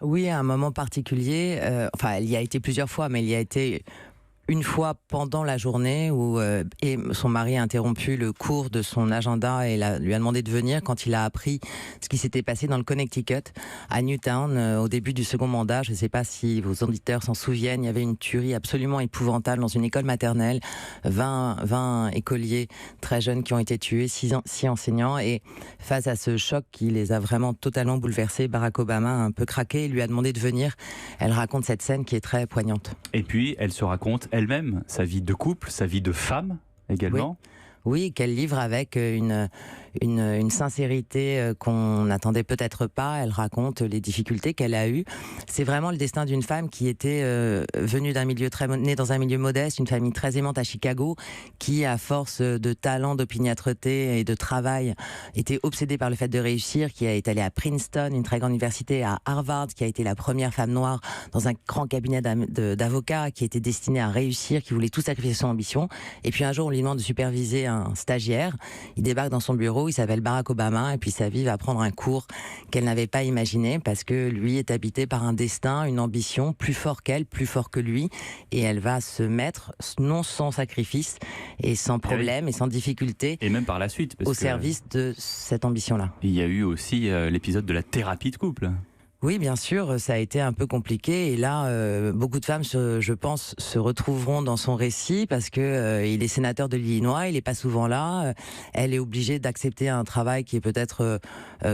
Oui, à un moment particulier, enfin, elle y a été plusieurs fois, mais il y a été une fois pendant la journée où et son mari a interrompu le cours de son agenda et lui a demandé de venir quand il a appris ce qui s'était passé dans le Connecticut, à Newtown, au début du second mandat. Je ne sais pas si vos auditeurs s'en souviennent, il y avait une tuerie absolument épouvantable dans une école maternelle, 20 écoliers très jeunes qui ont été tués, 6 enseignants, et face à ce choc qui les a vraiment totalement bouleversés, Barack Obama a un peu craqué et lui a demandé de venir. Elle raconte cette scène qui est très poignante. Et puis, elle se raconte elle-même, sa vie de couple, sa vie de femme également. Oui, qu'elle livre avec une sincérité qu'on n'attendait peut-être pas. Elle raconte les difficultés qu'elle a eues. C'est vraiment le destin d'une femme qui était venue d'un milieu née dans un milieu modeste, une famille très aimante à Chicago, qui, à force de talent, d'opiniâtreté et de travail, était obsédée par le fait de réussir, qui est allée à Princeton, une très grande université, à Harvard, qui a été la première femme noire dans un grand cabinet d'avocats, qui était destinée à réussir, qui voulait tout sacrifier son ambition. Et puis un jour, on lui demande de superviser un stagiaire. Il débarque dans son bureau, il s'appelle Barack Obama, et puis sa vie va prendre un cours qu'elle n'avait pas imaginé, parce que lui est habité par un destin, une ambition plus fort qu'elle, plus fort que lui, et elle va se mettre, non sans sacrifice et sans problème et sans difficulté, et même par la suite, au service de cette ambition-là. Il y a eu aussi l'épisode de la thérapie de couple. Oui, bien sûr, ça a été un peu compliqué, et là, beaucoup de femmes, je pense, se retrouveront dans son récit, parce que il est sénateur de l'Illinois, il est pas souvent là, elle est obligée d'accepter un travail qui est peut-être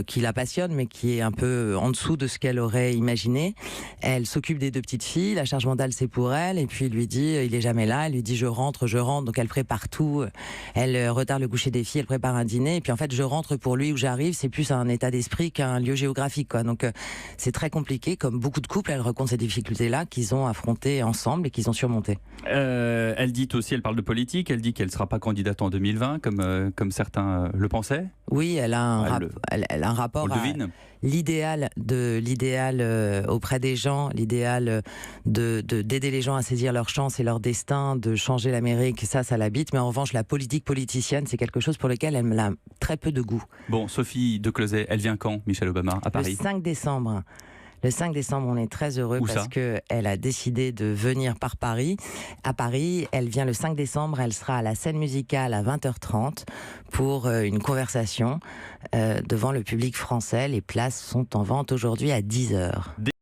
qui la passionne, mais qui est un peu en dessous de ce qu'elle aurait imaginé. Elle s'occupe des 2 petites filles, la charge mentale c'est pour elle, et puis il lui dit, il est jamais là, elle lui dit je rentre, donc elle prépare tout, elle retarde le coucher des filles, elle prépare un dîner, et puis en fait je rentre pour lui, où j'arrive, c'est plus un état d'esprit qu'un lieu géographique, quoi. Donc c'est très compliqué, comme beaucoup de couples, elle raconte ces difficultés-là qu'ils ont affrontées ensemble et qu'ils ont surmontées. Elle dit aussi, elle parle de politique, elle dit qu'elle ne sera pas candidate en 2020, comme certains le pensaient. Oui, elle a un rapport à l'idéal auprès des gens, l'idéal d'aider les gens à saisir leur chance et leur destin, de changer l'Amérique, ça l'habite. Mais en revanche, la politique politicienne, c'est quelque chose pour lequel elle a très peu de goût. Bon, Sophie de Closet, elle vient quand, Michelle Obama, à Paris? Le 5 décembre. Le 5 décembre, on est très heureux parce qu'elle a décidé de venir à Paris. Elle vient le 5 décembre, elle sera à la scène musicale à 20h30 pour une conversation devant le public français. Les places sont en vente aujourd'hui à 10h.